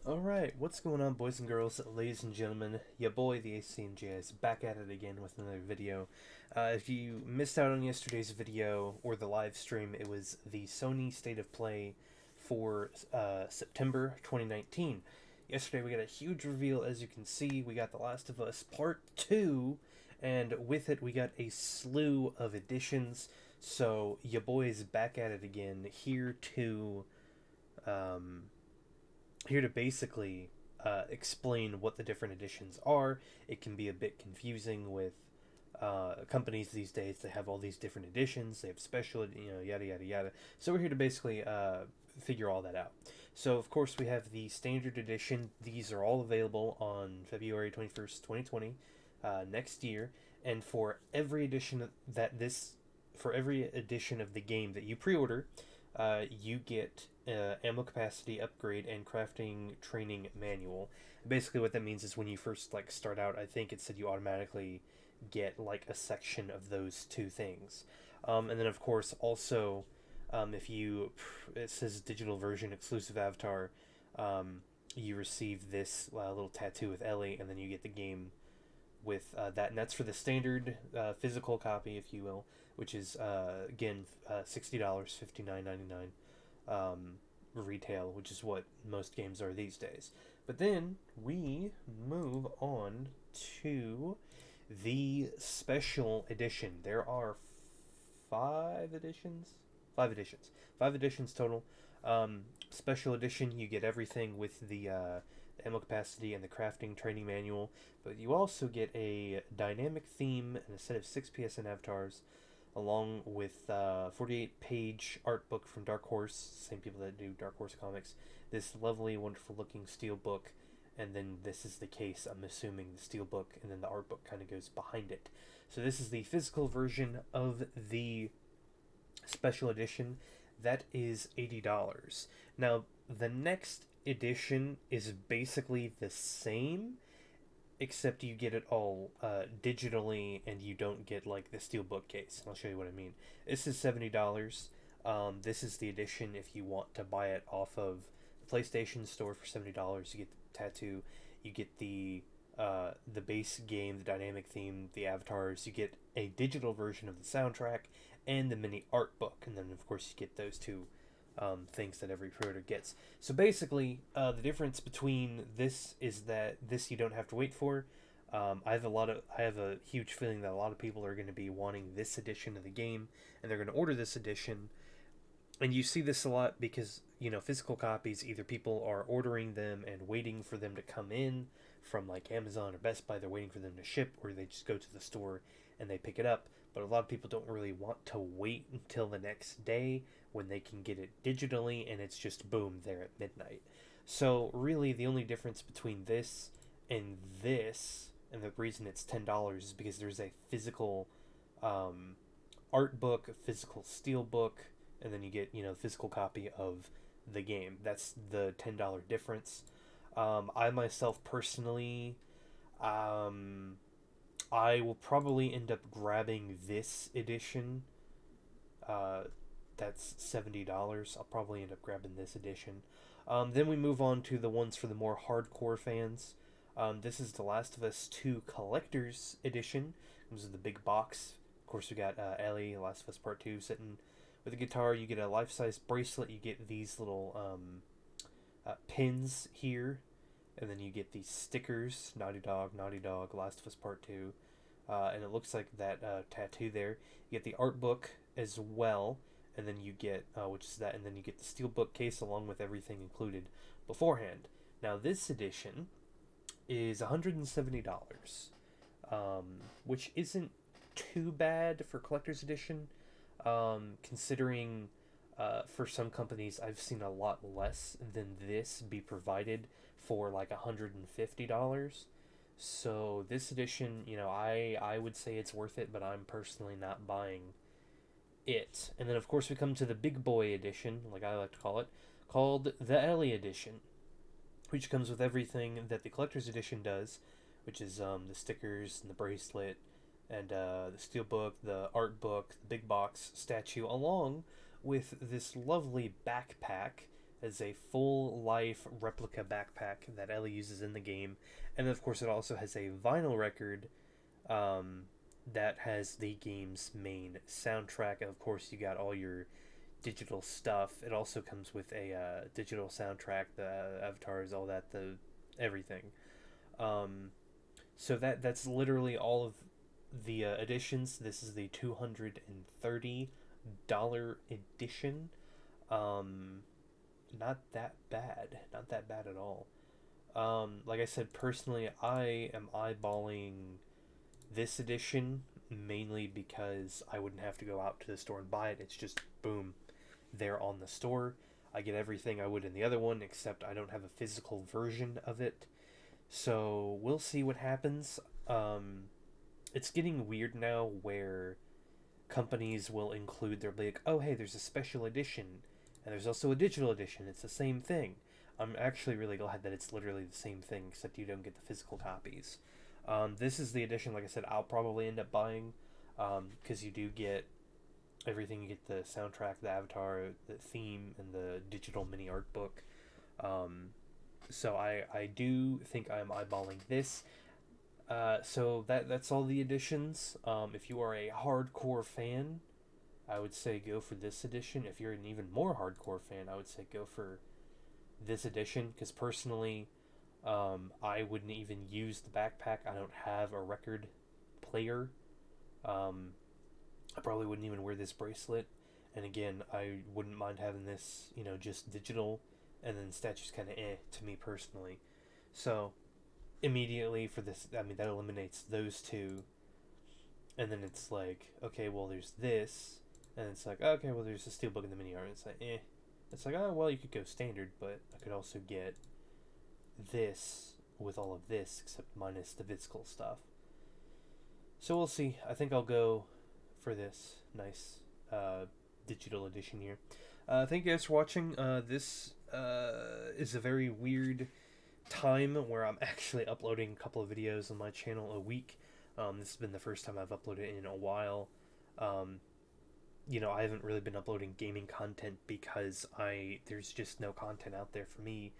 Alright, what's going on, boys and girls, ladies and gentlemen? Your boy, the ACMJ, is back at it again with another video. If you missed out on yesterday's video or the live stream, it was the Sony State of Play for September 2019. Yesterday we got a huge reveal, as you can see. We got The Last of Us Part 2, and with it we got a slew of additions. So your boy is back at it again, um, here to basically explain what the different editions are. It can be a bit confusing with companies these days. They have all these different editions. They have special, yada yada yada. So we're here to basically figure all that out. So of course we have the standard edition. These are all available on February 21st, 2020, next year. And for every edition of the game that you pre-order, you get ammo capacity upgrade and crafting training manual. Basically, what that means is when you first start out, I think it said you automatically get like a section of those two things, and then of course also, if you it says digital version exclusive avatar, you receive this little tattoo with Ellie, and then you get the game with that, and that's for the standard physical copy, if you will, which is again $60, $59.99 retail, which is what most games are these days. But then we move on to the special edition. There are five editions, five editions total. Special edition, you get everything with the ammo capacity and the crafting training manual, but you also get a dynamic theme and a set of 6 PSN avatars, along with 48-page art book from Dark Horse, same people that do Dark Horse comics. This lovely, wonderful looking steel book, and then this is the case, I'm assuming, the steel book, and then the art book kind of goes behind it. So this is the physical version of the special edition. That is $80. Now, the next edition is basically the same, except you get it all digitally, and you don't get like the steel bookcase. I'll show you what I mean. This is $70. This is the edition if you want to buy it off of the PlayStation Store for $70. You get the tattoo, you get the base game, the dynamic theme, the avatars. You get a digital version of the soundtrack and the mini art book, and then of course you get those two things that every pre-order gets. So basically, the difference between this is that this you don't have to wait for. I have a huge feeling that a lot of people are going to be wanting this edition of the game, and they're going to order this edition. And you see this a lot because physical copies, either people are ordering them and waiting for them to come in from like Amazon or Best Buy. They're waiting for them to ship, or they just go to the store and they pick it up. But a lot of people don't really want to wait until the next day when they can get it digitally, and it's just boom, there at midnight. So really the only difference between this, and the reason it's $10, is because there's a physical art book, a physical steel book, and then you get a physical copy of the game. That's the $10 difference. I myself personally, I will probably end up grabbing this edition. That's $70. I'll probably end up grabbing this edition. Then we move on to the ones for the more hardcore fans. This is The Last of Us 2 Collector's Edition. This is the big box. Of course, we got Ellie, Last of Us Part 2, sitting with a guitar. You get a life-size bracelet. You get these little pins here. And then you get these stickers, Naughty Dog, Last of Us Part 2. And it looks like that tattoo there. You get the art book as well. And then you get, which is that, and then you get the steelbook case along with everything included beforehand. Now this edition is $170, which isn't too bad for collector's edition, considering for some companies I've seen a lot less than this be provided for like $150. So this edition, I would say it's worth it, but I'm personally not buying it. And then of course we come to the big boy edition, like I like to call it, called the Ellie edition, which comes with everything that the collector's edition does, which is the stickers and the bracelet and the steelbook, the art book, the big box statue, along with this lovely backpack It's a full life replica backpack that Ellie uses in the game, and of course, it also has a vinyl record um, that has the game's main soundtrack. And of course, you got all your digital stuff. It also comes with a digital soundtrack, the avatars, all that, the everything. Um, so that's literally all of the editions. This is the $230 edition. Um, Not that bad. Not that bad at all. Like I said, personally, I am eyeballing this edition mainly because I wouldn't have to go out to the store and buy it. It's just boom, there on the store. I get everything I would in the other one, except I don't have a physical version of it. So we'll see what happens. It's getting weird now where companies will include their like, oh hey, there's a special edition, and there's also a digital edition. It's the same thing. I'm actually really glad that it's literally the same thing, except you don't get the physical copies. This is the edition, like I said, I'll probably end up buying, because you do get everything. You get the soundtrack, the avatar, the theme, and the digital mini art book. So I do think I'm eyeballing this. So that's all the editions. If you are a hardcore fan, I would say go for this edition. If you're an even more hardcore fan, I would say go for this edition, because personally, I wouldn't even use the backpack. I don't have a record player. Um, I probably wouldn't even wear this bracelet. And again, I wouldn't mind having this, just digital, and then statues kind of to me personally. So immediately for this, I mean, that eliminates those two, and then it's like, okay, well, there's this, and it's like, okay, well, there's the steelbook and the mini art. It's like, eh. It's like, oh, well, you could go standard, but I could also get this with all of this, except minus the physical stuff. So we'll see. I think I'll go for this nice digital edition here. Thank you guys for watching. This is a very weird time where I'm actually uploading a couple of videos on my channel a week. This has been the first time I've uploaded in a while. I haven't really been uploading gaming content because there's just no content out there for me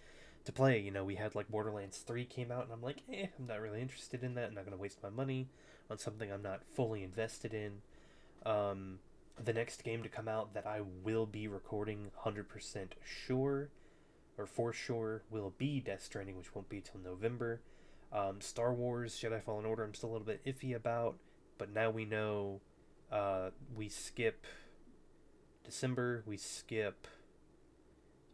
to play. We had like Borderlands 3 came out, and I'm like, I'm not really interested in that. I'm not going to waste my money on something I'm not fully invested in. The next game to come out that I will be recording 100% sure, or for sure, will be Death Stranding, which won't be till November. Star Wars Jedi Fallen Order, I'm still a little bit iffy about, but now we know. We skip December, we skip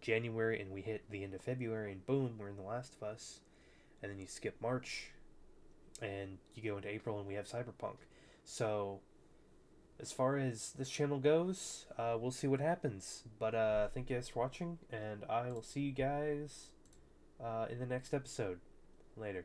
January, and we hit the end of February, and boom, we're in The Last of Us. And then you skip March, and you go into April, and we have Cyberpunk. So, as far as this channel goes, we'll see what happens. But thank you guys for watching, and I will see you guys in the next episode. Later.